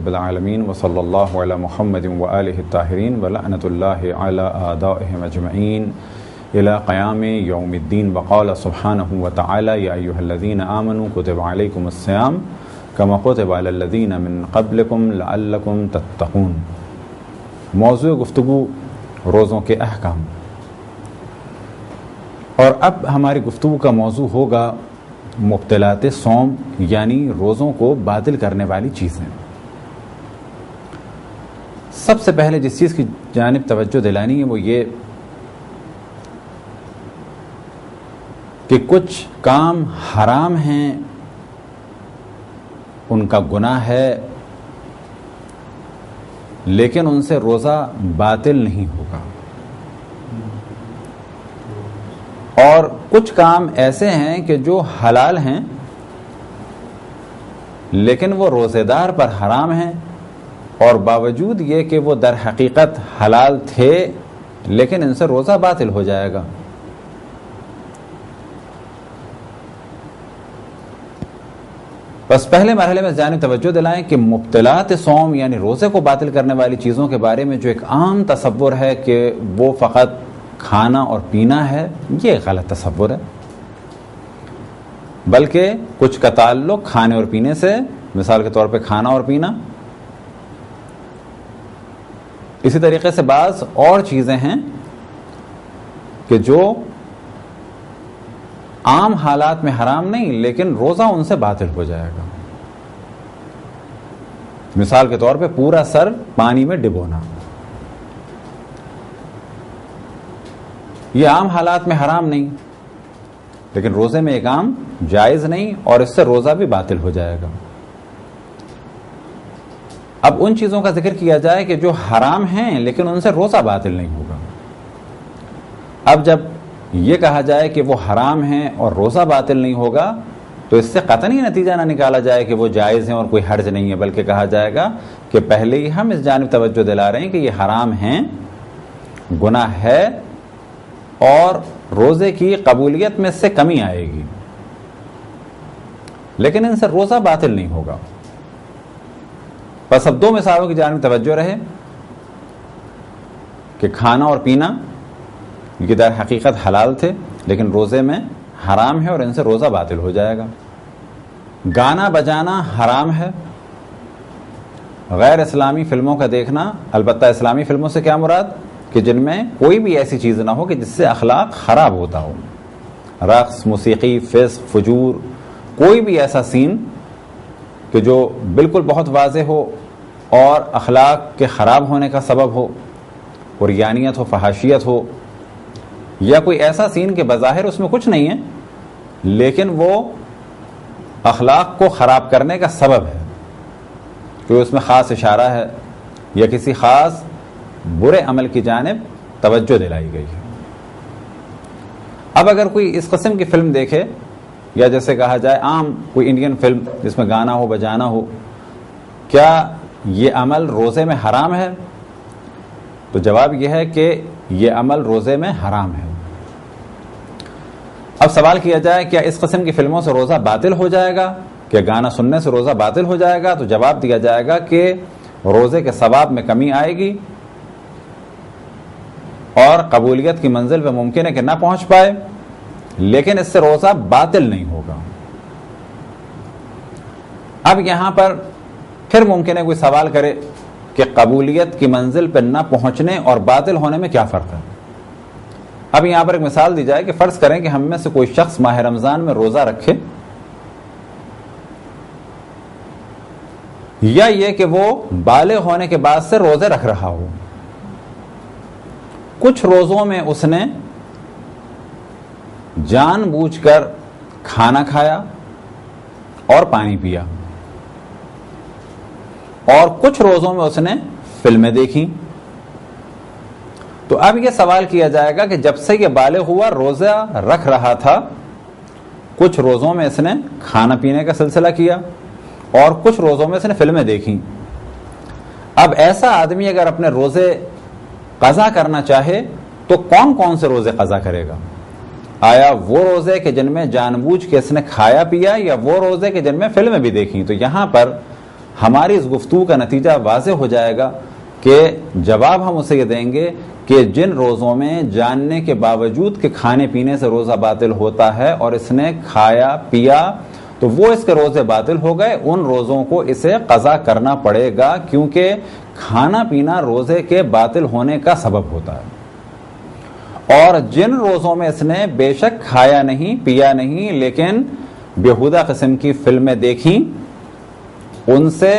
بالعالمین وصلی اللہ علی محمد وآلہ الطاہرین ولعنۃ اللہ علی اعدائہم اجمعین الی قیام یوم الدین وقال سبحانہ وتعالی یا ایھا الذین آمنوا کتب علیکم الصیام کما کتب علی الذین من قبلکم لعلکم تتقون۔ موضوع گفتگو روزوں کے احکام، اور اب ہماری گفتگو کا موضوع ہوگا مبطلات صوم، یعنی روزوں کو باطل کرنے والی چیزیں۔ سب سے پہلے جس چیز کی جانب توجہ دلانی ہے وہ یہ کہ کچھ کام حرام ہیں، ان کا گناہ ہے، لیکن ان سے روزہ باطل نہیں ہوگا، اور کچھ کام ایسے ہیں کہ جو حلال ہیں لیکن وہ روزے دار پر حرام ہیں، اور باوجود یہ کہ وہ در حقیقت حلال تھے لیکن ان سے روزہ باطل ہو جائے گا۔ بس پہلے مرحلے میں جانب توجہ دلائیں کہ مبطلات صوم یعنی روزے کو باطل کرنے والی چیزوں کے بارے میں جو ایک عام تصور ہے کہ وہ فقط کھانا اور پینا ہے، یہ غلط تصور ہے، بلکہ کچھ کا تعلق کھانے اور پینے سے، مثال کے طور پہ کھانا اور پینا، اسی طریقے سے بعض اور چیزیں ہیں کہ جو عام حالات میں حرام نہیں لیکن روزہ ان سے باطل ہو جائے گا۔ مثال کے طور پہ پورا سر پانی میں ڈبونا، یہ عام حالات میں حرام نہیں لیکن روزے میں ایک عام جائز نہیں، اور اس سے روزہ بھی باطل ہو جائے گا۔ اب ان چیزوں کا ذکر کیا جائے کہ جو حرام ہیں لیکن ان سے روزہ باطل نہیں ہوگا۔ اب جب یہ کہا جائے کہ وہ حرام ہیں اور روزہ باطل نہیں ہوگا تو اس سے قطعی نتیجہ نہ نکالا جائے کہ وہ جائز ہیں اور کوئی حرج نہیں ہے، بلکہ کہا جائے گا کہ پہلے ہی ہم اس جانب توجہ دلا رہے ہیں کہ یہ حرام ہیں، گناہ ہے، اور روزے کی قبولیت میں سے کمی آئے گی، لیکن ان سے روزہ باطل نہیں ہوگا۔ بس اب دو مثالوں کی جانب توجہ رہے کہ کھانا اور پینا یہ در حقیقت حلال تھے لیکن روزے میں حرام ہے اور ان سے روزہ باطل ہو جائے گا۔ گانا بجانا حرام ہے، غیر اسلامی فلموں کا دیکھنا، البتہ اسلامی فلموں سے کیا مراد کہ جن میں کوئی بھی ایسی چیز نہ ہو کہ جس سے اخلاق خراب ہوتا ہو، رقص، موسیقی، فسق، فجور، کوئی بھی ایسا سین کہ جو بالکل بہت واضح ہو اور اخلاق کے خراب ہونے کا سبب ہو، عریانیت ہو، فحاشیت ہو، یا کوئی ایسا سین کہ بظاہر اس میں کچھ نہیں ہے لیکن وہ اخلاق کو خراب کرنے کا سبب ہے، کہ اس میں خاص اشارہ ہے یا کسی خاص برے عمل کی جانب توجہ دلائی گئی ہے۔ اب اگر کوئی اس قسم کی فلم دیکھے، یا جیسے کہا جائے عام کوئی انڈین فلم جس میں گانا ہو، بجانا ہو، کیا یہ عمل روزے میں حرام ہے؟ تو جواب یہ ہے کہ یہ عمل روزے میں حرام ہے۔ اب سوال کیا جائے کیا اس قسم کی فلموں سے روزہ باطل ہو جائے گا، کہ گانا سننے سے روزہ باطل ہو جائے گا؟ تو جواب دیا جائے گا کہ روزے کے ثواب میں کمی آئے گی اور قبولیت کی منزل پہ ممکن ہے کہ نہ پہنچ پائے، لیکن اس سے روزہ باطل نہیں ہوگا۔ اب یہاں پر پھر ممکن ہے کوئی سوال کرے کہ قبولیت کی منزل پہ نہ پہنچنے اور باطل ہونے میں کیا فرق ہے؟ اب یہاں پر ایک مثال دی جائے کہ فرض کریں کہ ہم میں سے کوئی شخص ماہ رمضان میں روزہ رکھے، یا یہ کہ وہ بالغ ہونے کے بعد سے روزے رکھ رہا ہو، کچھ روزوں میں اس نے جان بوجھ کر کھانا کھایا اور پانی پیا، اور کچھ روزوں میں اس نے فلمیں دیکھی، تو اب یہ سوال کیا جائے گا کہ جب سے یہ بالغ ہوا روزہ رکھ رہا تھا، کچھ روزوں میں اس نے کھانا پینے کا سلسلہ کیا اور کچھ روزوں میں اس نے فلمیں دیکھی، اب ایسا آدمی اگر اپنے روزے قضا کرنا چاہے تو کون کون سے روزے قضا کرے گا؟ آیا وہ روزے کہ جن میں جان بوجھ کے اس نے کھایا پیا، یا وہ روزے کہ جن میں فلمیں بھی دیکھیں؟ تو یہاں پر ہماری اس گفتگو کا نتیجہ واضح ہو جائے گا کہ جواب ہم اسے یہ دیں گے کہ جن روزوں میں جاننے کے باوجود کہ کھانے پینے سے روزہ باطل ہوتا ہے اور اس نے کھایا پیا تو وہ اس کے روزے باطل ہو گئے، ان روزوں کو اسے قضا کرنا پڑے گا، کیونکہ کھانا پینا روزے کے باطل ہونے کا سبب ہوتا ہے۔ اور جن روزوں میں اس نے بے شک کھایا نہیں پیا نہیں لیکن بیہودہ قسم کی فلمیں دیکھی، ان سے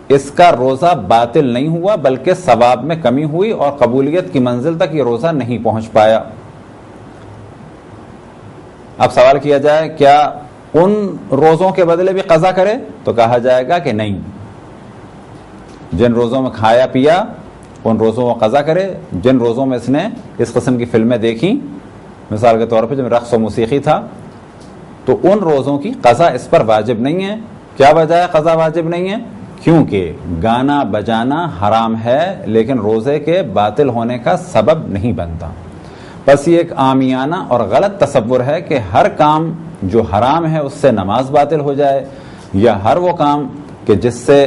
اس کا روزہ باطل نہیں ہوا بلکہ ثواب میں کمی ہوئی اور قبولیت کی منزل تک یہ روزہ نہیں پہنچ پایا۔ اب سوال کیا جائے کیا ان روزوں کے بدلے بھی قضا کرے؟ تو کہا جائے گا کہ نہیں، جن روزوں میں کھایا پیا ان روزوں کو قضا کرے، جن روزوں میں اس نے اس قسم کی فلمیں دیکھی، مثال کے طور پہ جب رقص و موسیقی تھا، تو ان روزوں کی قضا اس پر واجب نہیں ہے۔ کیا وجہ ہے قضا واجب نہیں ہے؟ کیونکہ گانا بجانا حرام ہے لیکن روزے کے باطل ہونے کا سبب نہیں بنتا۔ بس یہ ایک عامیانہ اور غلط تصور ہے کہ ہر کام جو حرام ہے اس سے نماز باطل ہو جائے، یا ہر وہ کام کہ جس سے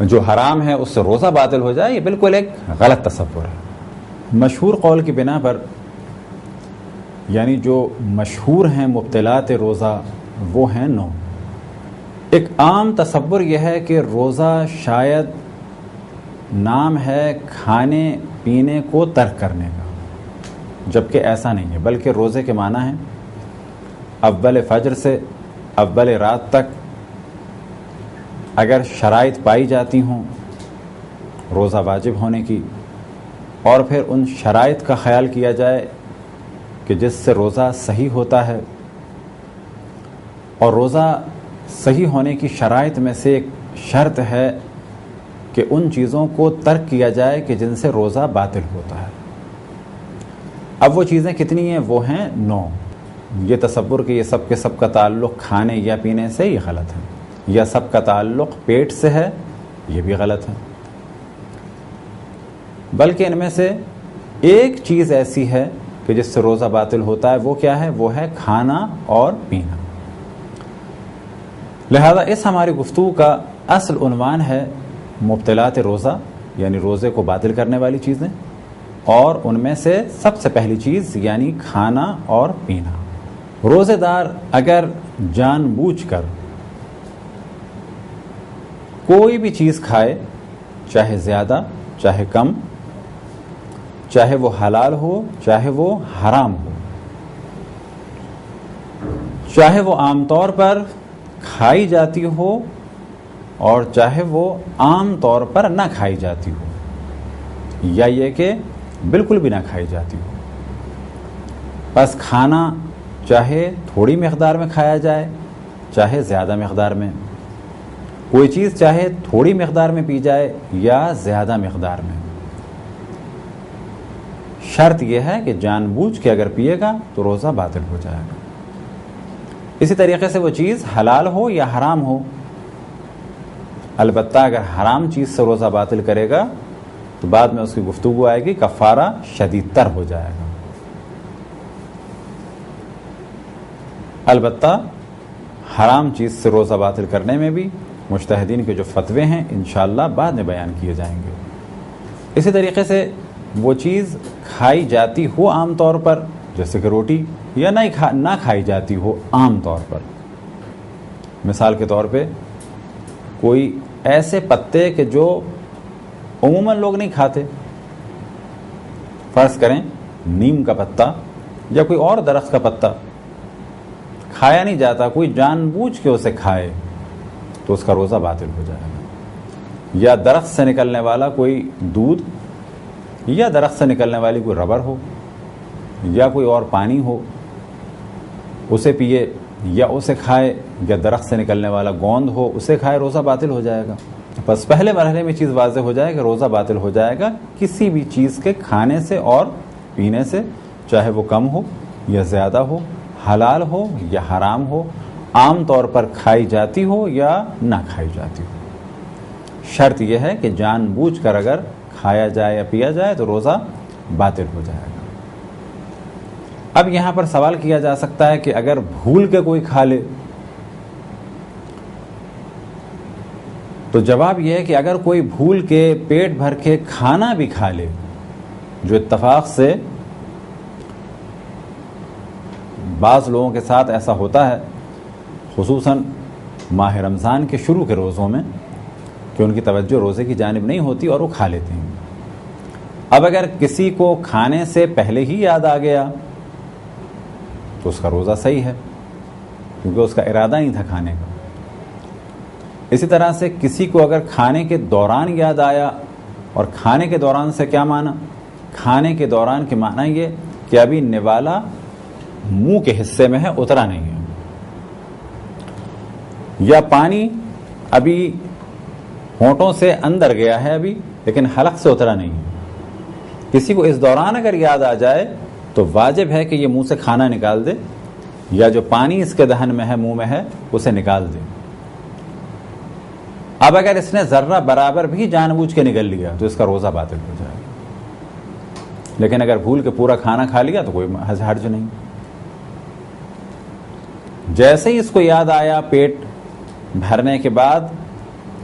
جو حرام ہے اس سے روزہ باطل ہو جائے، یہ بالکل ایک غلط تصور ہے۔ مشہور قول کی بنا پر، یعنی جو مشہور ہیں مبطلات روزہ وہ ہیں 9۔ ایک عام تصور یہ ہے کہ روزہ شاید نام ہے کھانے پینے کو ترک کرنے کا، جبکہ ایسا نہیں ہے، بلکہ روزے کے معنی ہیں اول فجر سے اول رات تک اگر شرائط پائی جاتی ہوں روزہ واجب ہونے کی، اور پھر ان شرائط کا خیال کیا جائے کہ جس سے روزہ صحیح ہوتا ہے، اور روزہ صحیح ہونے کی شرائط میں سے ایک شرط ہے کہ ان چیزوں کو ترک کیا جائے کہ جن سے روزہ باطل ہوتا ہے۔ اب وہ چیزیں کتنی ہیں؟ وہ ہیں 9۔ یہ تصور کہ یہ سب کے سب کا تعلق کھانے یا پینے سے، یہ غلط ہے، یا سب کا تعلق پیٹ سے ہے، یہ بھی غلط ہے، بلکہ ان میں سے ایک چیز ایسی ہے کہ جس سے روزہ باطل ہوتا ہے، وہ کیا ہے؟ وہ ہے کھانا اور پینا۔ لہذا اس ہماری گفتگو کا اصل عنوان ہے مبطلات روزہ، یعنی روزے کو باطل کرنے والی چیزیں، اور ان میں سے سب سے پہلی چیز یعنی کھانا اور پینا۔ روزے دار اگر جان بوجھ کر کوئی بھی چیز کھائے، چاہے زیادہ چاہے کم، چاہے وہ حلال ہو چاہے وہ حرام ہو، چاہے وہ عام طور پر کھائی جاتی ہو اور چاہے وہ عام طور پر نہ کھائی جاتی ہو، یا یہ کہ بالکل بھی نہ کھائی جاتی ہو، بس کھانا چاہے تھوڑی مقدار میں کھایا جائے چاہے زیادہ مقدار میں، کوئی چیز چاہے تھوڑی مقدار میں پی جائے یا زیادہ مقدار میں، شرط یہ ہے کہ جان بوجھ کے اگر پیے گا تو روزہ باطل ہو جائے گا۔ اسی طریقے سے وہ چیز حلال ہو یا حرام ہو، البتہ اگر حرام چیز سے روزہ باطل کرے گا تو بعد میں اس کی گفتگو آئے گی، کفارہ شدید تر ہو جائے گا۔ البتہ حرام چیز سے روزہ باطل کرنے میں بھی مجتہدین کے جو فتوے ہیں انشاءاللہ بعد میں بیان کیے جائیں گے۔ اسی طریقے سے وہ چیز کھائی جاتی ہو عام طور پر، جیسے کہ روٹی، یا نہ کھائی جاتی ہو عام طور پر، مثال کے طور پہ کوئی ایسے پتے کہ جو عموماً لوگ نہیں کھاتے، فرض کریں نیم کا پتا یا کوئی اور درخت کا پتا کھایا نہیں جاتا، کوئی جان بوجھ کے اسے کھائے تو اس کا روزہ باطل ہو جائے گا۔ یا درخت سے نکلنے والا کوئی دودھ، یا درخت سے نکلنے والی کوئی ربڑ ہو، یا کوئی اور پانی ہو، اسے پیے یا اسے کھائے، یا درخت سے نکلنے والا گوند ہو اسے کھائے، روزہ باطل ہو جائے گا۔ بس پہلے مرحلے میں چیز واضح ہو جائے کہ روزہ باطل ہو جائے گا کسی بھی چیز کے کھانے سے اور پینے سے، چاہے وہ کم ہو یا زیادہ ہو، حلال ہو یا حرام ہو، عام طور پر کھائی جاتی ہو یا نہ کھائی جاتی ہو۔ شرط یہ ہے کہ جان بوجھ کر اگر کھایا جائے یا پیا جائے تو روزہ باطل ہو جائے گا۔ اب یہاں پر سوال کیا جا سکتا ہے کہ اگر بھول کے کوئی کھا لے تو جواب یہ ہے کہ اگر کوئی بھول کے پیٹ بھر کے کھانا بھی کھا لے، جو اتفاق سے بعض لوگوں کے ساتھ ایسا ہوتا ہے، خصوصاً ماہ رمضان کے شروع کے روزوں میں، کہ ان کی توجہ روزے کی جانب نہیں ہوتی اور وہ کھا لیتے ہیں۔ اب اگر کسی کو کھانے سے پہلے ہی یاد آ گیا تو اس کا روزہ صحیح ہے، کیونکہ اس کا ارادہ نہیں تھا کھانے کا۔ اسی طرح سے کسی کو اگر کھانے کے دوران یاد آیا، اور کھانے کے دوران سے کیا معنی؟ کھانے کے دوران کے معنی یہ کہ ابھی نوالا منہ کے حصے میں ہے، اترا نہیں ہے، یا پانی ابھی ہونٹوں سے اندر گیا ہے ابھی لیکن حلق سے اترا نہیں ہے۔ کسی کو اس دوران اگر یاد آ جائے تو واجب ہے کہ یہ منہ سے کھانا نکال دے، یا جو پانی اس کے دہن میں ہے، منہ میں ہے، اسے نکال دے۔ اب اگر اس نے ذرہ برابر بھی جان بوجھ کے نکل لیا تو اس کا روزہ باطل ہو جائے گا، لیکن اگر بھول کے پورا کھانا کھا لیا تو کوئی حرج نہیں۔ جیسے ہی اس کو یاد آیا پیٹ بھرنے کے بعد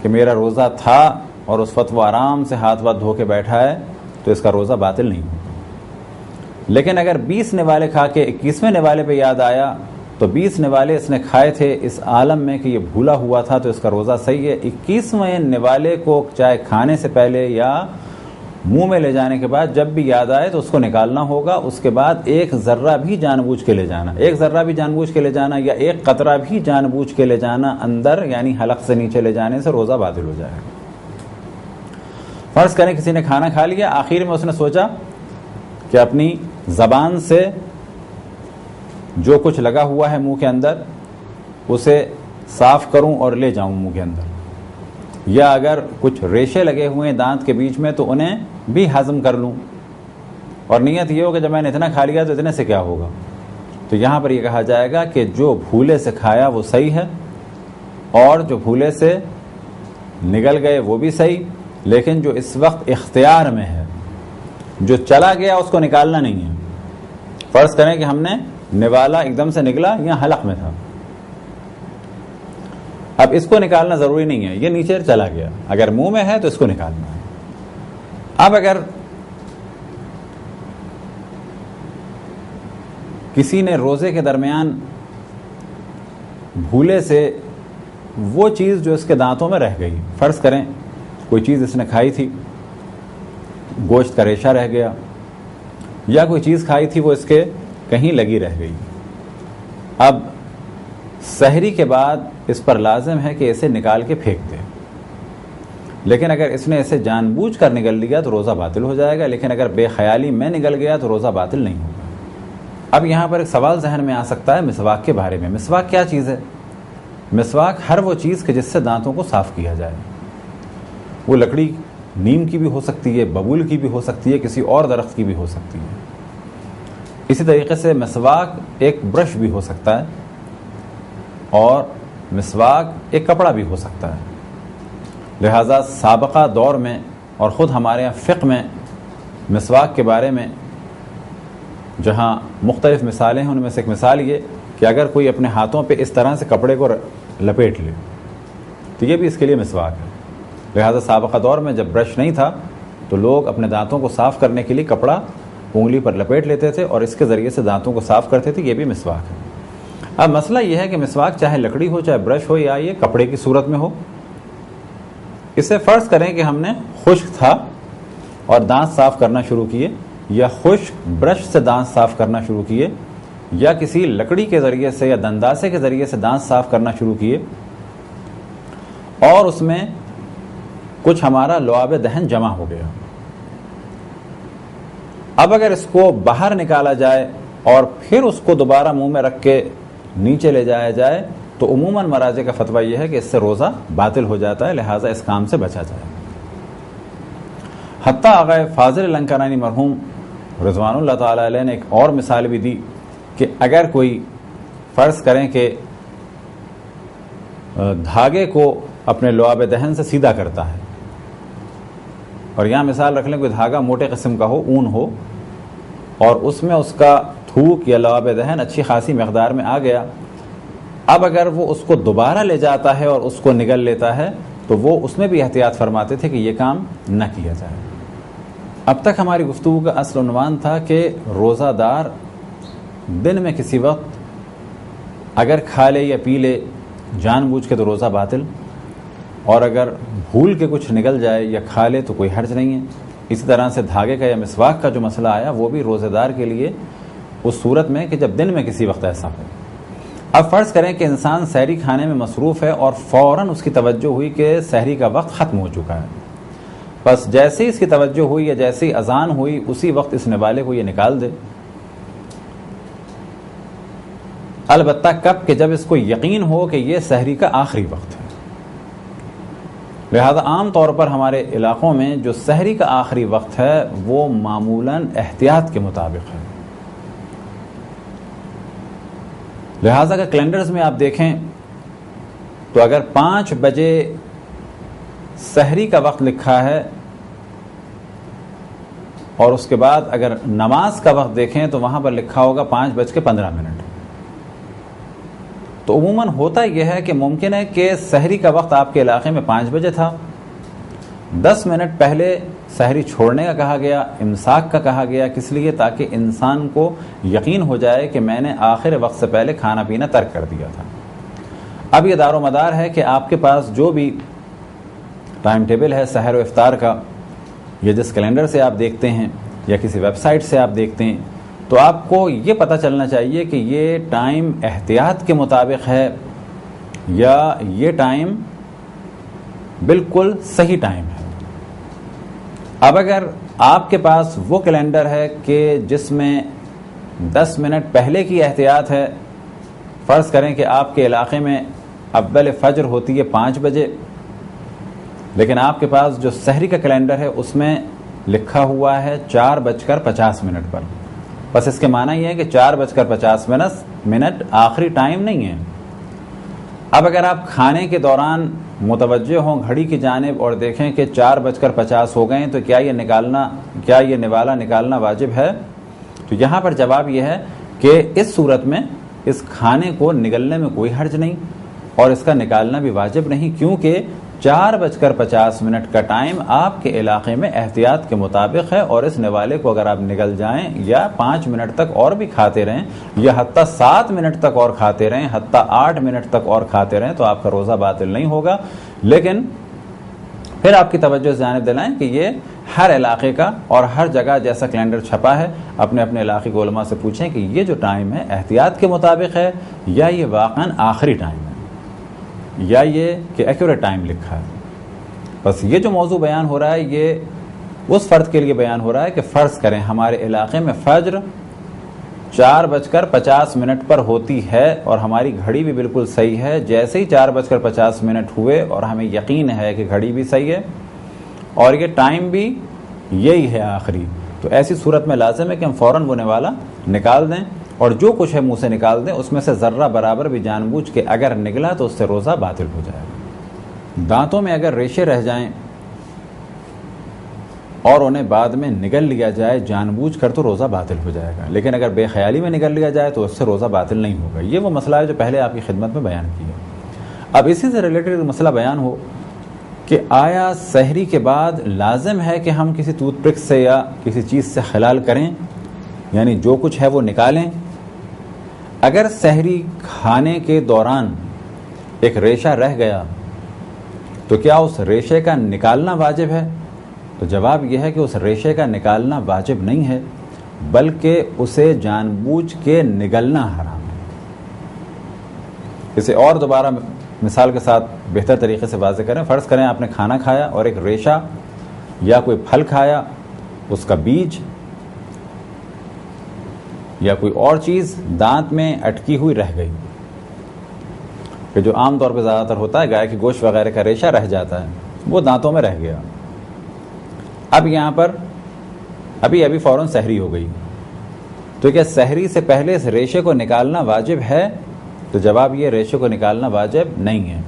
کہ میرا روزہ تھا، اور اس وقت وہ آرام سے ہاتھ واتھ دھو کے بیٹھا ہے، تو اس کا روزہ باطل نہیں ہوگا۔ لیکن اگر 20 نوالے کھا کے 21ویں نوالے پہ یاد آیا تو 20 نوالے اس نے کھائے تھے اس عالم میں کہ یہ بھولا ہوا تھا، تو اس کا روزہ صحیح ہے۔ 21ویں نوالے کو چاہے کھانے سے پہلے یا منہ میں لے جانے کے بعد جب بھی یاد آئے تو اس کو نکالنا ہوگا۔ اس کے بعد ایک ذرہ بھی جان بوجھ کے لے جانا، ایک ذرہ بھی جان بوجھ کے لے جانا، یا ایک قطرہ بھی جان بوجھ کے لے جانا اندر، یعنی حلق سے نیچے لے جانے سے روزہ باطل ہو جائے گا۔ فرض کریں کسی نے کھانا کھا لیا، آخر میں اس نے سوچا کہ اپنی زبان سے جو کچھ لگا ہوا ہے منہ کے اندر اسے صاف کروں اور لے جاؤں منہ کے اندر، یا اگر کچھ ریشے لگے ہوئے ہیں دانت کے بیچ میں تو انہیں بھی ہضم کر لوں، اور نیت یہ ہو کہ جب میں نے اتنا کھا لیا تو اتنے سے کیا ہوگا۔ تو یہاں پر یہ کہا جائے گا کہ جو بھولے سے کھایا وہ صحیح ہے، اور جو بھولے سے نگل گئے وہ بھی صحیح، لیکن جو اس وقت اختیار میں ہے، جو چلا گیا اس کو نکالنا نہیں ہے۔ فرض کریں کہ ہم نے نوالا ایک دم سے نکلا یا حلق میں تھا، اب اس کو نکالنا ضروری نہیں ہے، یہ نیچے چلا گیا، اگر منہ میں ہے تو اس کو نکالنا ہے۔ اب اگر کسی نے روزے کے درمیان بھولے سے وہ چیز جو اس کے دانتوں میں رہ گئی، فرض کریں کوئی چیز اس نے کھائی تھی، گوشت کا ریشہ رہ گیا، یا کوئی چیز کھائی تھی وہ اس کے کہیں لگی رہ گئی، اب سحری کے بعد اس پر لازم ہے کہ اسے نکال کے پھینک دے، لیکن اگر اس نے اسے جان بوجھ کر نگل لیا تو روزہ باطل ہو جائے گا، لیکن اگر بے خیالی میں نگل گیا تو روزہ باطل نہیں ہوگا۔ اب یہاں پر ایک سوال ذہن میں آ سکتا ہے مسواک کے بارے میں۔ مسواک کیا چیز ہے؟ مسواک ہر وہ چیز کہ جس سے دانتوں کو صاف کیا جائے، وہ لکڑی نیم کی بھی ہو سکتی ہے، ببول کی بھی ہو سکتی ہے، کسی اور درخت کی بھی ہو سکتی ہے۔ اسی طریقے سے مسواک ایک برش بھی ہو سکتا ہے، اور مسواک ایک کپڑا بھی ہو سکتا ہے۔ لہذا سابقہ دور میں اور خود ہمارے یہاں فقہ میں مسواک کے بارے میں جہاں مختلف مثالیں ہیں، ان میں سے ایک مثال یہ کہ اگر کوئی اپنے ہاتھوں پہ اس طرح سے کپڑے کو لپیٹ لے تو یہ بھی اس کے لیے مسواک ہے۔ لہذا سابقہ دور میں جب برش نہیں تھا تو لوگ اپنے دانتوں کو صاف کرنے کے لیے کپڑا انگلی پر لپیٹ لیتے تھے اور اس کے ذریعے سے دانتوں کو صاف کرتے تھے، یہ بھی مسواک ہے۔ اب مسئلہ یہ ہے کہ مسواک چاہے لکڑی ہو، چاہے برش ہو، یا یہ کپڑے کی صورت میں ہو، اسے فرض کریں کہ ہم نے خشک تھا اور دانت صاف کرنا شروع کیے، یا خشک برش سے دانت صاف کرنا شروع کیے، یا کسی لکڑی کے ذریعے سے یا دنداسے کے ذریعے سے دانت صاف کرنا شروع کیے، اور اس میں کچھ ہمارا لعاب دہن جمع ہو گیا۔ اب اگر اس کو باہر نکالا جائے اور پھر اس کو دوبارہ منہ میں رکھ کے نیچے لے جایا جائے تو عموماً مراجع کا فتویٰ یہ ہے کہ اس سے روزہ باطل ہو جاتا ہے، لہٰذا اس کام سے بچا جائے۔ حتیٰ آقا فاضل لنکرانی مرحوم رضوان اللہ تعالی علیہ نے ایک اور مثال بھی دی کہ اگر کوئی فرض کریں کہ دھاگے کو اپنے لعاب دہن سے سیدھا کرتا ہے، اور یہاں مثال رکھ لیں کوئی دھاگا موٹے قسم کا ہو، اون ہو، اور اس میں اس کا تھوک یا لعاب دہن اچھی خاصی مقدار میں آ گیا، اب اگر وہ اس کو دوبارہ لے جاتا ہے اور اس کو نگل لیتا ہے تو وہ اس میں بھی احتیاط فرماتے تھے کہ یہ کام نہ کیا جائے۔ اب تک ہماری گفتگو کا اصل عنوان تھا کہ روزہ دار دن میں کسی وقت اگر کھا لے یا پی لے جان بوجھ کے تو روزہ باطل، اور اگر بھول کے کچھ نکل جائے یا کھا لے تو کوئی حرج نہیں ہے۔ اسی طرح سے دھاگے کا یا مسواک کا جو مسئلہ آیا وہ بھی روزہ دار کے لیے اس صورت میں کہ جب دن میں کسی وقت ایسا ہو۔ اب فرض کریں کہ انسان سحری کھانے میں مصروف ہے اور فوراً اس کی توجہ ہوئی کہ سحری کا وقت ختم ہو چکا ہے، بس جیسے ہی اس کی توجہ ہوئی یا جیسے ہی اذان ہوئی اسی وقت اس نوالے کو یہ نکال دے، البتہ کب کہ جب اس کو یقین ہو کہ یہ سحری کا آخری وقت ہے۔ لہذا عام طور پر ہمارے علاقوں میں جو سحری کا آخری وقت ہے وہ معمولاً احتیاط کے مطابق ہے۔ لہذا اگر کیلنڈرز میں آپ دیکھیں تو اگر 5 بجے سحری کا وقت لکھا ہے اور اس کے بعد اگر نماز کا وقت دیکھیں تو وہاں پر لکھا ہوگا 5:15۔ تو عموماً ہوتا یہ ہے کہ ممکن ہے کہ سحری کا وقت آپ کے علاقے میں 5 بجے تھا، 10 منٹ پہلے سحری چھوڑنے کا کہا گیا، امساک کا کہا گیا، کس لیے؟ تاکہ انسان کو یقین ہو جائے کہ میں نے آخر وقت سے پہلے کھانا پینا ترک کر دیا تھا۔ اب یہ دار و مدار ہے کہ آپ کے پاس جو بھی ٹائم ٹیبل ہے سحر و افطار کا، یا جس کیلنڈر سے آپ دیکھتے ہیں یا کسی ویب سائٹ سے آپ دیکھتے ہیں، تو آپ کو یہ پتہ چلنا چاہیے کہ یہ ٹائم احتیاط کے مطابق ہے یا یہ ٹائم بالکل صحیح ٹائم ہے۔ اب اگر آپ کے پاس وہ کیلنڈر ہے کہ جس میں 10 منٹ پہلے کی احتیاط ہے، فرض کریں کہ آپ کے علاقے میں اول فجر ہوتی ہے 5 بجے، لیکن آپ کے پاس جو سحری کا کیلنڈر ہے اس میں لکھا ہوا ہے 4:50 پر، بس اس کے معنی یہ ہے کہ 4:50 آخری ٹائم نہیں ہے۔ اب اگر آپ کھانے کے دوران متوجہ ہوں گھڑی کی جانب اور دیکھیں کہ 4:50 ہو گئے تو کیا یہ نوالا نکالنا واجب ہے؟ تو یہاں پر جواب یہ ہے کہ اس صورت میں اس کھانے کو نگلنے میں کوئی حرج نہیں اور اس کا نکالنا بھی واجب نہیں، کیونکہ 4:50 کا ٹائم آپ کے علاقے میں احتیاط کے مطابق ہے، اور اس نوالے کو اگر آپ نگل جائیں یا 5 منٹ تک اور بھی کھاتے رہیں یا حتیٰ 7 منٹ تک اور کھاتے رہیں، حتیٰ 8 منٹ تک اور کھاتے رہیں، تو آپ کا روزہ باطل نہیں ہوگا۔ لیکن پھر آپ کی توجہ اس جانب دلائیں کہ یہ ہر علاقے کا اور ہر جگہ جیسا کیلنڈر چھپا ہے، اپنے اپنے علاقے کے علماء سے پوچھیں کہ یہ جو ٹائم ہے احتیاط کے مطابق ہے یا یہ واقعاً آخری ٹائم ہے، یا یہ کہ ایکوریٹ ٹائم لکھا ہے۔ بس یہ جو موضوع بیان ہو رہا ہے یہ اس فرد کے لیے بیان ہو رہا ہے کہ فرض کریں ہمارے علاقے میں فجر 4:50 پر ہوتی ہے اور ہماری گھڑی بھی بالکل صحیح ہے، جیسے ہی 4:50 ہوئے اور ہمیں یقین ہے کہ گھڑی بھی صحیح ہے اور یہ ٹائم بھی یہی ہے آخری، تو ایسی صورت میں لازم ہے کہ ہم فوراً وہ نوالا نکال دیں اور جو کچھ ہے منہ سے نکال دیں، اس میں سے ذرہ برابر بھی جان بوجھ کے اگر نکلا تو اس سے روزہ باطل ہو جائے گا۔ دانتوں میں اگر ریشے رہ جائیں اور انہیں بعد میں نگل لیا جائے جان بوجھ کر تو روزہ باطل ہو جائے گا، لیکن اگر بے خیالی میں نگل لیا جائے تو اس سے روزہ باطل نہیں ہوگا۔ یہ وہ مسئلہ ہے جو پہلے آپ کی خدمت میں بیان کیا۔ اب اسی سے ریلیٹڈ مسئلہ بیان ہو کہ آیا سحری کے بعد لازم ہے کہ ہم کسی ٹوتھ پک سے یا کسی چیز سے خلال کریں، یعنی جو کچھ ہے وہ نکالیں؟ اگر سحری کھانے کے دوران ایک ریشہ رہ گیا تو کیا اس ریشے کا نکالنا واجب ہے؟ تو جواب یہ ہے کہ اس ریشے کا نکالنا واجب نہیں ہے، بلکہ اسے جان بوجھ کے نگلنا حرام ہے۔ اسے اور دوبارہ مثال کے ساتھ بہتر طریقے سے واضح کریں۔ فرض کریں آپ نے کھانا کھایا اور ایک ریشہ یا کوئی پھل کھایا، اس کا بیج یا کوئی اور چیز دانت میں اٹکی ہوئی رہ گئی، کہ جو عام طور پہ زیادہ تر ہوتا ہے گائے کی گوشت وغیرہ کا ریشہ رہ جاتا ہے، وہ دانتوں میں رہ گیا۔ اب یہاں پر ابھی فوراً سحری ہو گئی، تو کیا سحری سے پہلے اس ریشے کو نکالنا واجب ہے؟ تو جواب یہ ریشے کو نکالنا واجب نہیں ہے۔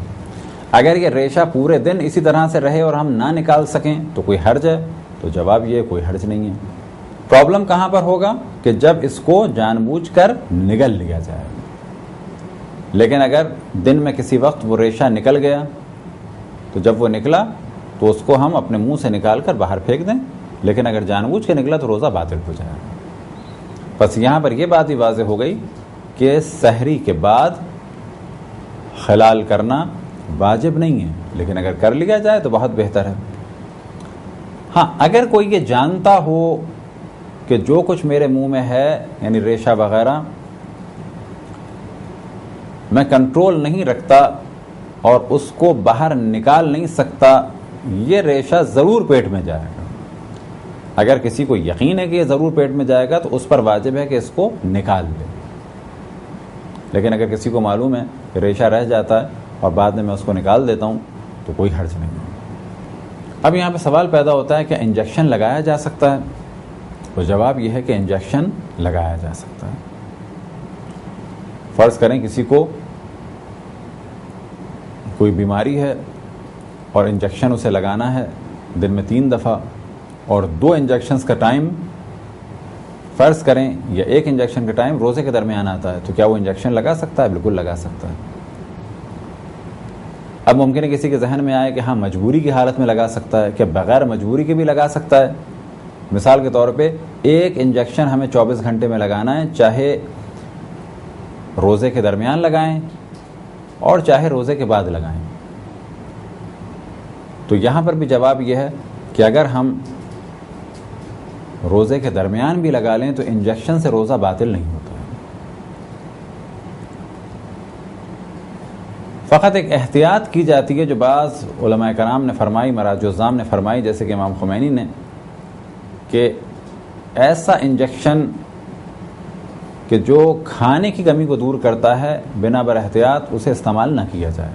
اگر یہ ریشہ پورے دن اسی طرح سے رہے اور ہم نہ نکال سکیں تو کوئی حرج ہے؟ تو جواب یہ کوئی حرج نہیں ہے۔ پرابلم کہاں پر ہوگا؟ کہ جب اس کو جان بوجھ کر نگل لیا جائے۔ لیکن اگر دن میں کسی وقت وہ ریشہ نکل گیا تو جب وہ نکلا تو اس کو ہم اپنے منہ سے نکال کر باہر پھینک دیں، لیکن اگر جان بوجھ کے نکلا تو روزہ باطل ہو جائے گا۔ بس یہاں پر یہ بات بھی واضح ہو گئی کہ سحری کے بعد خلال کرنا واجب نہیں ہے، لیکن اگر کر لیا جائے تو بہت بہتر ہے۔ ہاں، اگر کوئی یہ جانتا ہو کہ جو کچھ میرے منہ میں ہے یعنی ریشہ وغیرہ میں کنٹرول نہیں رکھتا اور اس کو باہر نکال نہیں سکتا، یہ ریشہ ضرور پیٹ میں جائے گا، اگر کسی کو یقین ہے کہ یہ ضرور پیٹ میں جائے گا تو اس پر واجب ہے کہ اس کو نکال دے۔ لیکن اگر کسی کو معلوم ہے کہ ریشہ رہ جاتا ہے اور بعد میں اس کو نکال دیتا ہوں تو کوئی حرج نہیں ہے۔ اب یہاں پہ سوال پیدا ہوتا ہے کہ انجیکشن لگایا جا سکتا ہے؟ تو جواب یہ ہے کہ انجیکشن لگایا جا سکتا ہے۔ فرض کریں کسی کو کوئی بیماری ہے اور انجیکشن اسے لگانا ہے دن میں 3 دفعہ، اور 2 انجیکشنز کا ٹائم فرض کریں یا 1 انجیکشن کا ٹائم روزے کے درمیان آتا ہے، تو کیا وہ انجیکشن لگا سکتا ہے؟ بالکل لگا سکتا ہے۔ اب ممکن ہے کسی کے ذہن میں آئے کہ ہاں مجبوری کی حالت میں لگا سکتا ہے، کہ بغیر مجبوری کے بھی لگا سکتا ہے؟ مثال کے طور پہ 1 انجیکشن ہمیں 24 گھنٹے میں لگانا ہے، چاہے روزے کے درمیان لگائیں اور چاہے روزے کے بعد لگائیں۔ تو یہاں پر بھی جواب یہ ہے کہ اگر ہم روزے کے درمیان بھی لگا لیں تو انجیکشن سے روزہ باطل نہیں ہوتا ہے۔ فقط ایک احتیاط کی جاتی ہے جو بعض علماء کرام نے فرمائی، مراجع الزام نے فرمائی، جیسے کہ امام خمینی نے، کہ ایسا انجیکشن کہ جو کھانے کی کمی کو دور کرتا ہے بنا بر احتیاط اسے استعمال نہ کیا جائے۔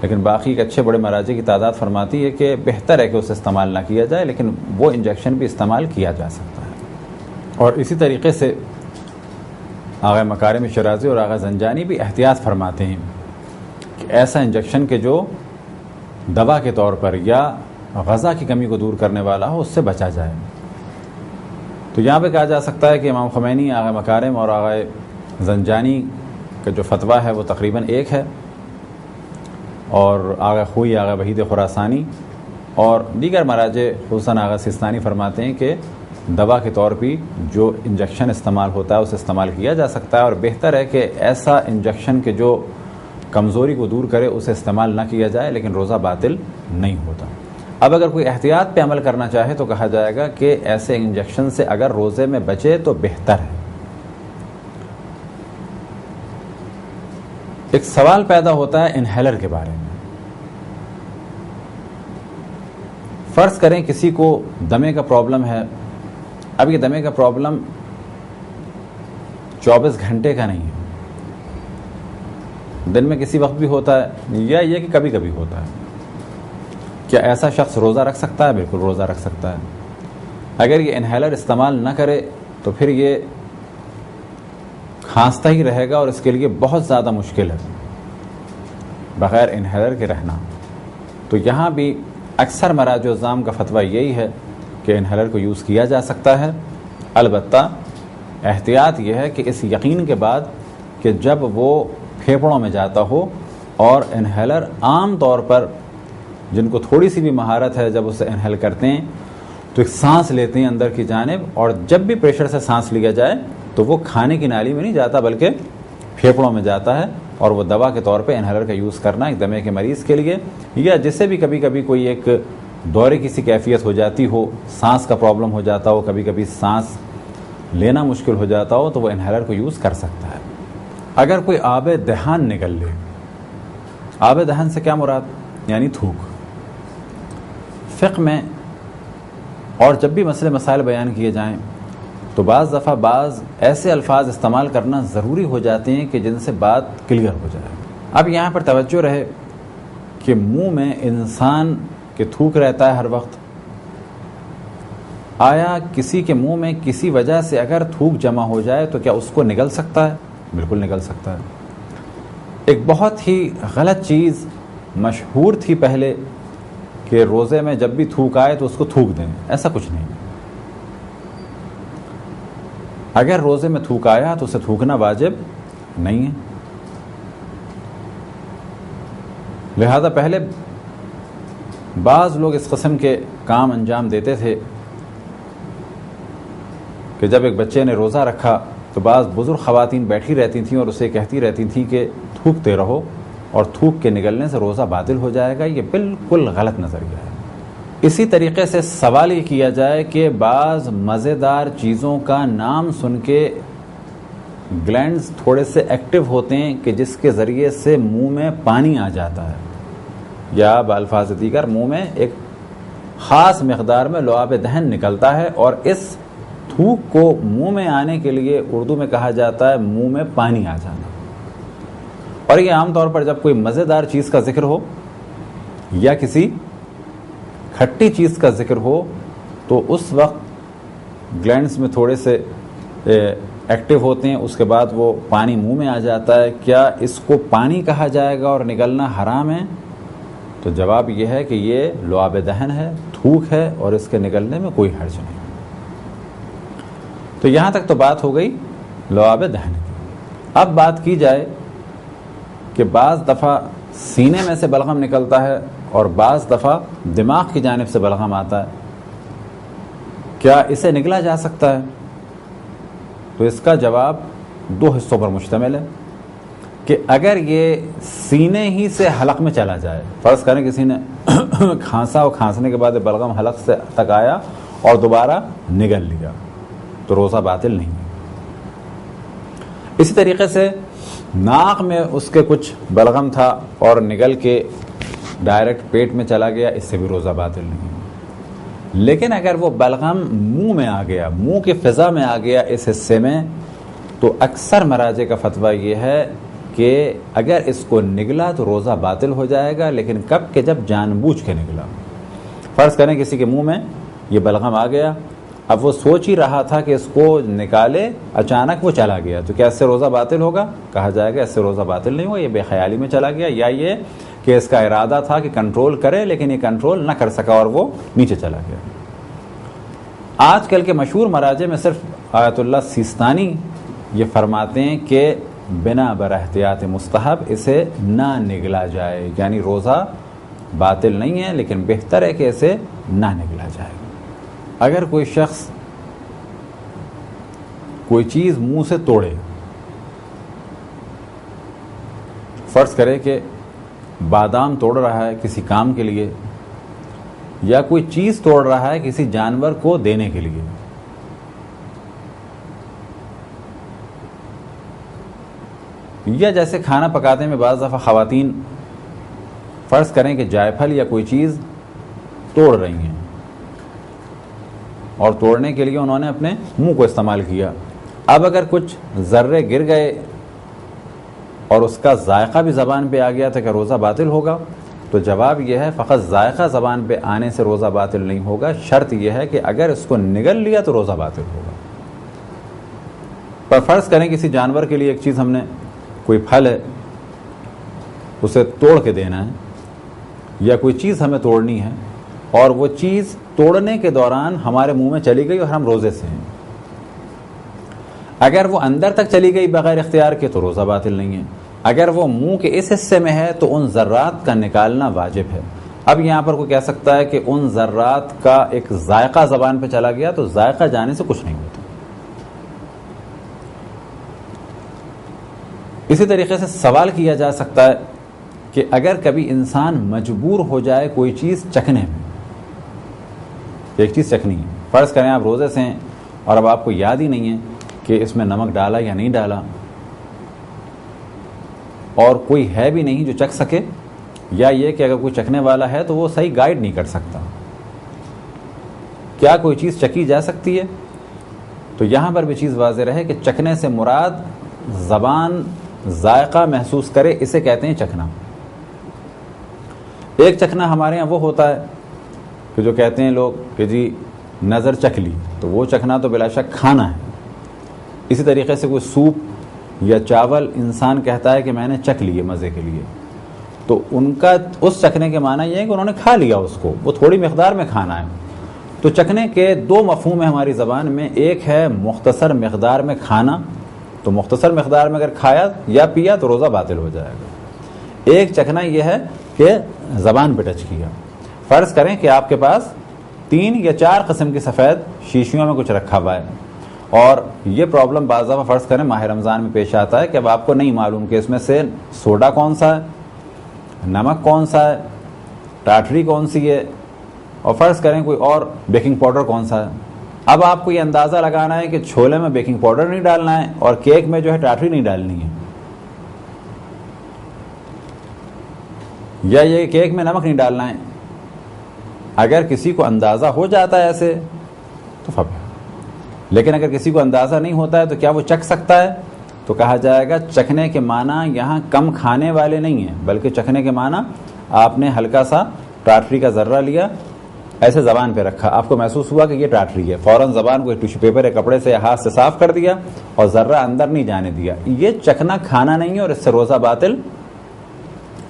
لیکن باقی ایک اچھے بڑے مراجع کی تعداد فرماتی ہے کہ بہتر ہے کہ اسے استعمال نہ کیا جائے، لیکن وہ انجیکشن بھی استعمال کیا جا سکتا ہے۔ اور اسی طریقے سے آغا مکارم شرازی اور آغا زنجانی بھی احتیاط فرماتے ہیں کہ ایسا انجیکشن کہ جو دوا کے طور پر یا غذا کی کمی کو دور کرنے والا ہو اس سے بچا جائے۔ تو یہاں پہ کہا جا سکتا ہے کہ امام خمینی، آغا مکارم اور آغا زنجانی کا جو فتویٰ ہے وہ تقریباً ایک ہے، اور آغا خوئی، آغا وحید خراسانی اور دیگر مراجع خصوصاً آغا سیستانی فرماتے ہیں کہ دوا کے طور پہ جو انجیکشن استعمال ہوتا ہے اسے استعمال کیا جا سکتا ہے، اور بہتر ہے کہ ایسا انجیکشن کہ جو کمزوری کو دور کرے اسے استعمال نہ کیا جائے، لیکن روزہ باطل نہیں ہوتا۔ اب اگر کوئی احتیاط پہ عمل کرنا چاہے تو کہا جائے گا کہ ایسے انجیکشن سے اگر روزے میں بچے تو بہتر ہے۔ ایک سوال پیدا ہوتا ہے انہیلر کے بارے میں۔ فرض کریں کسی کو دمے کا پرابلم ہے، اب یہ دمے کا پرابلم 24 گھنٹے کا نہیں ہے، دن میں کسی وقت بھی ہوتا ہے یا یہ کہ کبھی کبھی ہوتا ہے۔ کیا ایسا شخص روزہ رکھ سکتا ہے؟ بالکل روزہ رکھ سکتا ہے۔ اگر یہ انہیلر استعمال نہ کرے تو پھر یہ کھانستا ہی رہے گا اور اس کے لیے بہت زیادہ مشکل ہے بغیر انہیلر کے رہنا۔ تو یہاں بھی اکثر مراجع الزام کا فتویٰ یہی ہے کہ انہیلر کو یوز کیا جا سکتا ہے، البتہ احتیاط یہ ہے کہ اس یقین کے بعد کہ جب وہ پھیپھڑوں میں جاتا ہو، اور انہیلر عام طور پر جن کو تھوڑی سی بھی مہارت ہے جب اسے انہیل کرتے ہیں تو ایک سانس لیتے ہیں اندر کی جانب، اور جب بھی پریشر سے سانس لیا جائے تو وہ کھانے کی نالی میں نہیں جاتا بلکہ پھیپھڑوں میں جاتا ہے، اور وہ دوا کے طور پہ انہیلر کا یوز کرنا ایک دمے کے مریض کے لیے، یا جسے بھی کبھی کبھی کوئی ایک دورے کی سی کیفیت ہو جاتی ہو، سانس کا پرابلم ہو جاتا ہو، کبھی کبھی سانس لینا مشکل ہو جاتا ہو، تو وہ انہیلر کو یوز کر سکتا ہے۔ اگر کوئی آب دہان نکل لے، آب دہان سے کیا مراد؟ یعنی تھوک۔ فقہ میں اور جب بھی مسئلے مسائل بیان کیے جائیں تو بعض دفعہ بعض ایسے الفاظ استعمال کرنا ضروری ہو جاتے ہیں کہ جن سے بات کلیئر ہو جائے۔ اب یہاں پر توجہ رہے کہ منہ میں انسان کے تھوک رہتا ہے ہر وقت، آیا کسی کے منہ میں کسی وجہ سے اگر تھوک جمع ہو جائے تو کیا اس کو نگل سکتا ہے؟ بالکل نگل سکتا ہے۔ ایک بہت ہی غلط چیز مشہور تھی پہلے کہ روزے میں جب بھی تھوک آئے تو اس کو تھوک دیں، ایسا کچھ نہیں۔ اگر روزے میں تھوک آیا تو اسے تھوکنا واجب نہیں ہے۔ لہذا پہلے بعض لوگ اس قسم کے کام انجام دیتے تھے کہ جب ایک بچے نے روزہ رکھا تو بعض بزرگ خواتین بیٹھی رہتی تھیں اور اسے کہتی رہتی تھیں کہ تھوکتے رہو اور تھوک کے نکلنے سے روزہ باطل ہو جائے گا. یہ بالکل غلط نظریہ ہے. اسی طریقے سے سوال یہ کیا جائے کہ بعض مزیدار چیزوں کا نام سن کے گلینڈز تھوڑے سے ایکٹیو ہوتے ہیں کہ جس کے ذریعے سے منہ میں پانی آ جاتا ہے, یا بالفاظ دیگر منہ میں ایک خاص مقدار میں لعاب دہن نکلتا ہے, اور اس تھوک کو منہ میں آنے کے لیے اردو میں کہا جاتا ہے منہ میں پانی آ جانا. اور یہ عام طور پر جب کوئی مزیدار چیز کا ذکر ہو یا کسی کھٹی چیز کا ذکر ہو تو اس وقت گلینڈز میں تھوڑے سے ایکٹیو ہوتے ہیں, اس کے بعد وہ پانی منہ میں آ جاتا ہے. کیا اس کو پانی کہا جائے گا اور نگلنا حرام ہے؟ تو جواب یہ ہے کہ یہ لعاب دہن ہے, تھوک ہے, اور اس کے نگلنے میں کوئی حرج نہیں. تو یہاں تک تو بات ہو گئی لعاب دہن کی. اب بات کی جائے کہ بعض دفعہ سینے میں سے بلغم نکلتا ہے اور بعض دفعہ دماغ کی جانب سے بلغم آتا ہے, کیا اسے نگلا جا سکتا ہے؟ تو اس کا جواب دو حصوں پر مشتمل ہے کہ اگر یہ سینے ہی سے حلق میں چلا جائے, فرض کریں کسی نے کھانسا اور کھانسنے کے بعد بلغم حلق سے تک آیا اور دوبارہ نگل لیا, تو روزہ باطل نہیں ہے. اسی طریقے سے ناک میں اس کے کچھ بلغم تھا اور نگل کے ڈائریکٹ پیٹ میں چلا گیا, اس سے بھی روزہ باطل نہیں ہے. لیکن اگر وہ بلغم منہ میں آ گیا, منہ کی فضا میں آ گیا اس حصے میں, تو اکثر مراجع کا فتویٰ یہ ہے کہ اگر اس کو نگلا تو روزہ باطل ہو جائے گا, لیکن کب کہ جب جان بوجھ کے نگلا. فرض کریں کسی کے منہ میں یہ بلغم آ گیا, اب وہ سوچ ہی رہا تھا کہ اس کو نکالے, اچانک وہ چلا گیا, تو کیا اس سے روزہ باطل ہوگا؟ کہا جائے گا اس سے روزہ باطل نہیں ہوگا, یہ بے خیالی میں چلا گیا, یا یہ کہ اس کا ارادہ تھا کہ کنٹرول کرے لیکن یہ کنٹرول نہ کر سکا اور وہ نیچے چلا گیا. آج کل کے مشہور مراجع میں صرف آیت اللہ سیستانی یہ فرماتے ہیں کہ بنا بر احتیاط مستحب اسے نہ نگلا جائے, یعنی روزہ باطل نہیں ہے لیکن بہتر ہے کہ اسے نہ نگلا جائے. اگر کوئی شخص کوئی چیز منہ سے توڑے, فرض کرے کہ بادام توڑ رہا ہے کسی کام کے لیے, یا کوئی چیز توڑ رہا ہے کسی جانور کو دینے کے لیے, یا جیسے کھانا پکاتے میں بعض دفعہ خواتین فرض کریں کہ جائے پھل یا کوئی چیز توڑ رہی ہیں اور توڑنے کے لیے انہوں نے اپنے منہ کو استعمال کیا. اب اگر کچھ ذرے گر گئے اور اس کا ذائقہ بھی زبان پہ آ گیا تو کیا روزہ باطل ہوگا؟ تو جواب یہ ہے فقط ذائقہ زبان پہ آنے سے روزہ باطل نہیں ہوگا, شرط یہ ہے کہ اگر اس کو نگل لیا تو روزہ باطل ہوگا. پر فرض کریں کسی جانور کے لیے ایک چیز ہم نے, کوئی پھل ہے اسے توڑ کے دینا ہے, یا کوئی چیز ہمیں توڑنی ہے اور وہ چیز توڑنے کے دوران ہمارے منہ میں چلی گئی اور ہم روزے سے ہیں, اگر وہ اندر تک چلی گئی بغیر اختیار کے تو روزہ باطل نہیں ہے. اگر وہ منہ کے اس حصے میں ہے تو ان ذرات کا نکالنا واجب ہے. اب یہاں پر کوئی کہہ سکتا ہے کہ ان ذرات کا ایک ذائقہ زبان پہ چلا گیا, تو ذائقہ جانے سے کچھ نہیں ہوتا. اسی طریقے سے سوال کیا جا سکتا ہے کہ اگر کبھی انسان مجبور ہو جائے کوئی چیز چکھنے میں, ایک چیز چکھنی ہے, فرض کریں آپ روزے سے ہیں اور اب آپ کو یاد ہی نہیں ہے کہ اس میں نمک ڈالا یا نہیں ڈالا, اور کوئی ہے بھی نہیں جو چکھ سکے, یا یہ کہ اگر کوئی چکھنے والا ہے تو وہ صحیح گائیڈ نہیں کر سکتا, کیا کوئی چیز چکی جا سکتی ہے؟ تو یہاں پر بھی چیز واضح رہے کہ چکھنے سے مراد زبان ذائقہ محسوس کرے, اسے کہتے ہیں چکھنا. ایک چکھنا ہمارے ہاں وہ ہوتا ہے کہ جو کہتے ہیں لوگ کہ جی نظر چکھ لی, تو وہ چکھنا تو بلا شک کھانا ہے. اسی طریقے سے کوئی سوپ یا چاول انسان کہتا ہے کہ میں نے چکھ لیے مزے کے لیے, تو ان کا اس چکھنے کے معنی یہ ہے کہ انہوں نے کھا لیا اس کو, وہ تھوڑی مقدار میں کھانا ہے. تو چکھنے کے دو مفہوم ہیں ہماری زبان میں, ایک ہے مختصر مقدار میں کھانا, تو مختصر مقدار میں اگر کھایا یا پیا تو روزہ باطل ہو جائے گا. ایک چکھنا یہ ہے کہ زبان پہ ٹچ کیا. فرض کریں کہ آپ کے پاس 3 یا 4 قسم کی سفید شیشیوں میں کچھ رکھا ہوا ہے, اور یہ پرابلم بعض دفعہ فرض کریں ماہ رمضان میں پیش آتا ہے کہ اب آپ کو نہیں معلوم کہ اس میں سے سوڈا کون سا ہے, نمک کون سا ہے, ٹاٹری کون سی ہے, اور فرض کریں کوئی اور بیکنگ پاؤڈر کون سا ہے. اب آپ کو یہ اندازہ لگانا ہے کہ چھولے میں بیکنگ پاؤڈر نہیں ڈالنا ہے اور کیک میں جو ہے ٹاٹری نہیں ڈالنی ہے, یا یہ کیک میں نمک نہیں ڈالنا ہے. اگر کسی کو اندازہ ہو جاتا ہے ایسے تو فبا, لیکن اگر کسی کو اندازہ نہیں ہوتا ہے تو کیا وہ چکھ سکتا ہے؟ تو کہا جائے گا چکھنے کے معنی یہاں کم کھانے والے نہیں ہیں, بلکہ چکھنے کے معنی آپ نے ہلکا سا ٹاٹری کا ذرہ لیا, ایسے زبان پہ رکھا, آپ کو محسوس ہوا کہ یہ ٹاٹری ہے, فوراً زبان کو ایک ٹیشو پیپر یا کپڑے سے یا ہاتھ سے صاف کر دیا اور ذرہ اندر نہیں جانے دیا. یہ چکھنا کھانا نہیں ہے اور اس سے روزہ باطل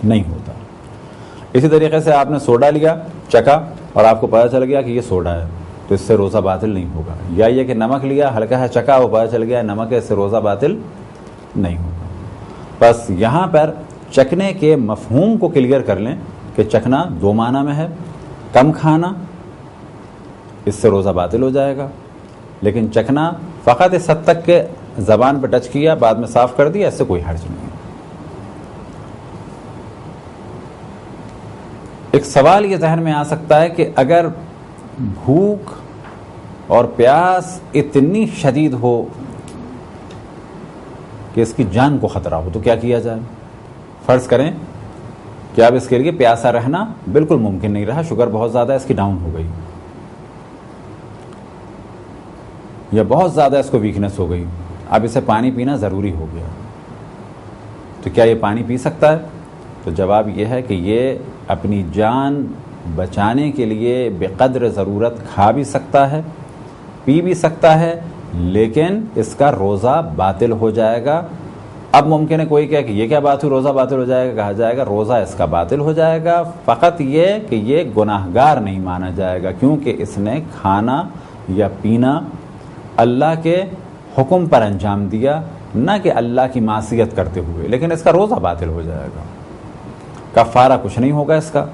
نہیں ہوتا. اسی طریقے سے آپ نے سوڈا لیا, چکھا اور آپ کو پتہ چل گیا کہ یہ سوڈا ہے, تو اس سے روزہ باطل نہیں ہوگا. یا یہ کہ نمک لیا, ہلکا ہے چکھا, وہ پتہ چل گیا نمک ہے, اس سے روزہ باطل نہیں ہوگا. بس یہاں پر چکھنے کے مفہوم کو کلیئر کر لیں کہ چکھنا 2 معنی میں ہے, کم کھانا, اس سے روزہ باطل ہو جائے گا, لیکن چکھنا فقط اس حد تک کہ زبان پہ ٹچ کیا بعد میں صاف کر دیا, اس سے کوئی حرج نہیں ہے. ایک سوال یہ ذہن میں آ سکتا ہے کہ اگر بھوک اور پیاس اتنی شدید ہو کہ اس کی جان کو خطرہ ہو تو کیا کیا جائے؟ فرض کریں کہ اب اس کے لیے پیاسا رہنا بالکل ممکن نہیں رہا, شوگر بہت زیادہ اس کی ڈاؤن ہو گئی, یا بہت زیادہ اس کو ویکنس ہو گئی, اب اسے پانی پینا ضروری ہو گیا, تو کیا یہ پانی پی سکتا ہے؟ تو جواب یہ ہے کہ یہ اپنی جان بچانے کے لیے بقدر ضرورت کھا بھی سکتا ہے, پی بھی سکتا ہے, لیکن اس کا روزہ باطل ہو جائے گا. اب ممکن ہے کوئی کہے کہ یہ کیا بات ہوئی, روزہ باطل ہو جائے گا. کہا جائے گا روزہ اس کا باطل ہو جائے گا, فقط یہ کہ یہ گناہگار نہیں مانا جائے گا, کیونکہ اس نے کھانا یا پینا اللہ کے حکم پر انجام دیا, نہ کہ اللہ کی معصیت کرتے ہوئے, لیکن اس کا روزہ باطل ہو جائے گا. کفارہ کچھ نہیں ہوگا اس کا.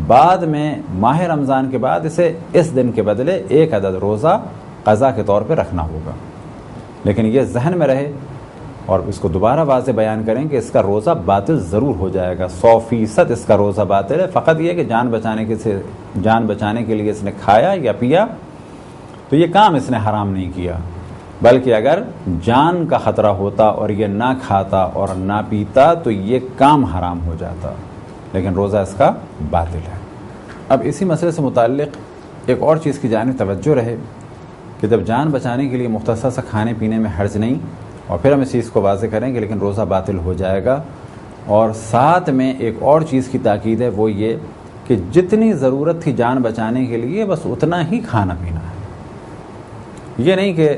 بعد میں ماہ رمضان کے بعد اسے اس دن کے بدلے 1 عدد روزہ قضا کے طور پہ رکھنا ہوگا. لیکن یہ ذہن میں رہے اور اس کو دوبارہ واضح بیان کریں کہ اس کا روزہ باطل ضرور ہو جائے گا, 100% اس کا روزہ باطل ہے. فقط یہ کہ جان بچانے کے لیے اس نے کھایا یا پیا تو یہ کام اس نے حرام نہیں کیا, بلکہ اگر جان کا خطرہ ہوتا اور یہ نہ کھاتا اور نہ پیتا تو یہ کام حرام ہو جاتا, لیکن روزہ اس کا باطل ہے. اب اسی مسئلے سے متعلق ایک اور چیز کی جانب توجہ رہے کہ جب جان بچانے کے لیے مختصر سا کھانے پینے میں حرج نہیں, اور پھر ہم اس چیز کو واضح کریں کہ لیکن روزہ باطل ہو جائے گا, اور ساتھ میں ایک اور چیز کی تاکید ہے, وہ یہ کہ جتنی ضرورت تھی جان بچانے کے لیے بس اتنا ہی کھانا پینا ہے. یہ نہیں کہ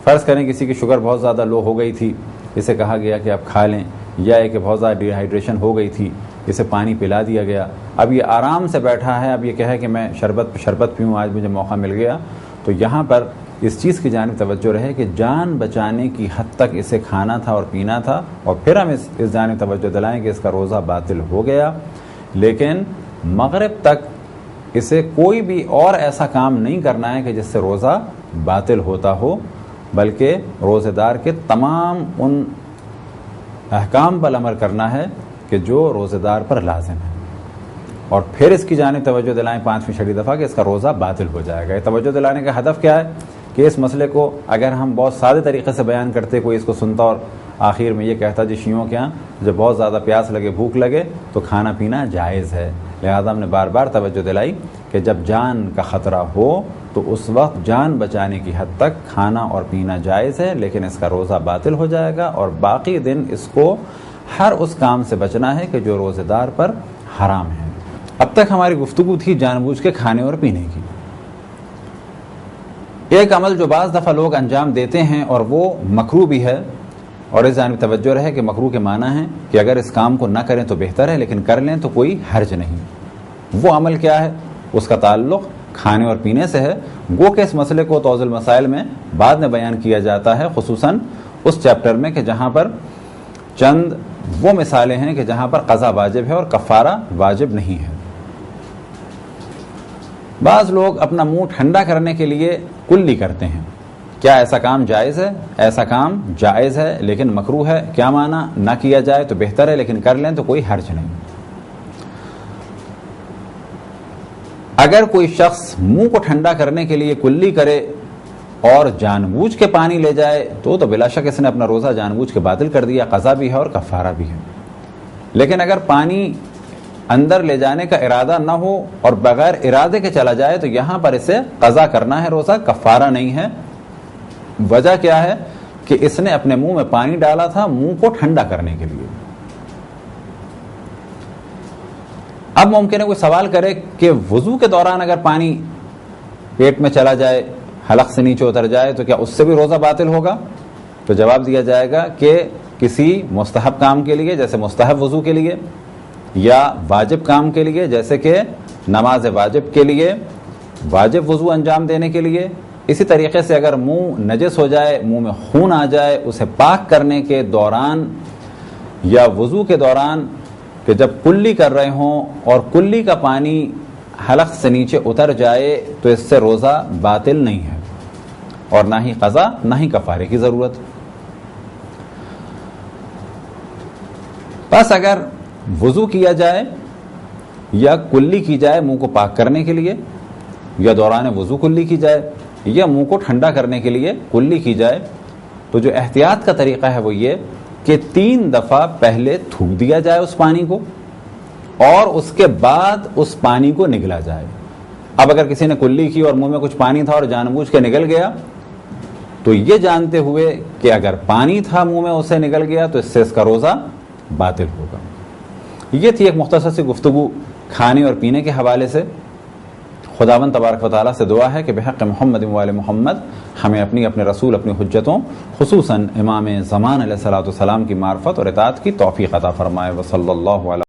فرض کریں کسی کی شوگر بہت زیادہ لو ہو گئی تھی, اسے کہا گیا کہ آپ کھا لیں, یا ہے کہ بہت زیادہ ڈی ہائیڈریشن ہو گئی تھی, اسے پانی پلا دیا گیا, اب یہ آرام سے بیٹھا ہے, اب یہ کہے کہ میں شربت پیوں, آج مجھے موقع مل گیا. تو یہاں پر اس چیز کی جانب توجہ رہے کہ جان بچانے کی حد تک اسے کھانا تھا اور پینا تھا, اور پھر ہم اس جانب توجہ دلائیں کہ اس کا روزہ باطل ہو گیا, لیکن مغرب تک اسے کوئی بھی اور ایسا کام نہیں کرنا ہے کہ جس سے روزہ باطل ہوتا ہو, بلکہ روزے دار کے تمام ان احکام پر عمل کرنا ہے کہ جو روزے دار پر لازم ہے, اور پھر اس کی جانب توجہ دلائیں 5ویں چھٹی دفعہ کہ اس کا روزہ باطل ہو جائے گا. یہ توجہ دلانے کا ہدف کیا ہے کہ اس مسئلے کو اگر ہم بہت سادے طریقے سے بیان کرتے, کوئی اس کو سنتا اور آخر میں یہ کہتا جی شیعوں کے یہاں جب بہت زیادہ پیاس لگے, بھوک لگے تو کھانا پینا جائز ہے. لہذا ہم نے بار بار توجہ دلائی کہ جب جان کا خطرہ ہو تو اس وقت جان بچانے کی حد تک کھانا اور پینا جائز ہے, لیکن اس کا روزہ باطل ہو جائے گا, اور باقی دن اس کو ہر اس کام سے بچنا ہے کہ جو روزے دار پر حرام ہے. اب تک ہماری گفتگو تھی جان بوجھ کے کھانے اور پینے کی. ایک عمل جو بعض دفعہ لوگ انجام دیتے ہیں اور وہ مکروہ بھی ہے, اور اس جانب توجہ رہے کہ مکروہ کے معنی ہے کہ اگر اس کام کو نہ کریں تو بہتر ہے, لیکن کر لیں تو کوئی حرج نہیں. وہ عمل کیا ہے؟ اس کا تعلق کھانے اور پینے سے ہے. گو کہ اس مسئلے کو توضیح المسائل میں بعد میں بیان کیا جاتا ہے, خصوصاً اس چیپٹر میں کہ جہاں پر چند وہ مثالیں ہیں کہ جہاں پر قضا واجب ہے اور کفارہ واجب نہیں ہے۔ بعض لوگ اپنا منہ ٹھنڈا کرنے کے لیے کلی کرتے ہیں۔ کیا ایسا کام جائز ہے؟ ایسا کام جائز ہے لیکن مکروہ ہے۔ کیا معنی؟ نہ کیا جائے تو بہتر ہے، لیکن کر لیں تو کوئی حرج نہیں۔ اگر کوئی شخص منہ کو ٹھنڈا کرنے کے لیے کلی کرے اور جان بوجھ کے پانی لے جائے تو بلا شک اس نے اپنا روزہ جان بوجھ کے باطل کر دیا، قضا بھی ہے اور کفارہ بھی ہے۔ لیکن اگر پانی اندر لے جانے کا ارادہ نہ ہو اور بغیر ارادے کے چلا جائے تو یہاں پر اسے قضا کرنا ہے، روزہ کفارہ نہیں ہے۔ وجہ کیا ہے؟ کہ اس نے اپنے منہ میں پانی ڈالا تھا منہ کو ٹھنڈا کرنے کے لیے۔ اب ممکن ہے کوئی سوال کرے کہ وضو کے دوران اگر پانی پیٹ میں چلا جائے، حلق سے نیچے اتر جائے تو کیا اس سے بھی روزہ باطل ہوگا؟ تو جواب دیا جائے گا کہ کسی مستحب کام کے لیے جیسے مستحب وضو کے لیے، یا واجب کام کے لیے جیسے کہ نماز واجب کے لیے واجب وضو انجام دینے کے لیے، اسی طریقے سے اگر منہ نجس ہو جائے، منہ میں خون آ جائے، اسے پاک کرنے کے دوران یا وضو کے دوران کہ جب کلی کر رہے ہوں اور کلی کا پانی حلق سے نیچے اتر جائے تو اس سے روزہ باطل نہیں ہے اور نہ ہی قضا نہ ہی کفارے کی ضرورت۔ بس اگر وضو کیا جائے یا کلی کی جائے منہ کو پاک کرنے کے لیے، یا دوران وضو کلی کی جائے یا منہ کو ٹھنڈا کرنے کے لیے کلی کی جائے، تو جو احتیاط کا طریقہ ہے وہ یہ کہ 3 دفعہ پہلے تھوک دیا جائے اس پانی کو اور اس کے بعد اس پانی کو نگلا جائے۔ اب اگر کسی نے کلی کی اور منہ میں کچھ پانی تھا اور جان بوجھ کے نگل گیا تو یہ جانتے ہوئے کہ اگر پانی تھا منہ میں اسے نگل گیا تو اس سے اس کا روزہ باطل ہوگا۔ یہ تھی ایک مختصر سی گفتگو کھانے اور پینے کے حوالے سے۔ خداوند تبارک و تعالیٰ سے دعا ہے کہ بحق محمد و آل محمد ہمیں اپنے رسول اپنی حجتوں خصوصاً امام زمان علیہ الصلوۃ والسلام کی معرفت اور اطاعت کی توفیق عطا فرمائے۔ وصلی اللہ علیہ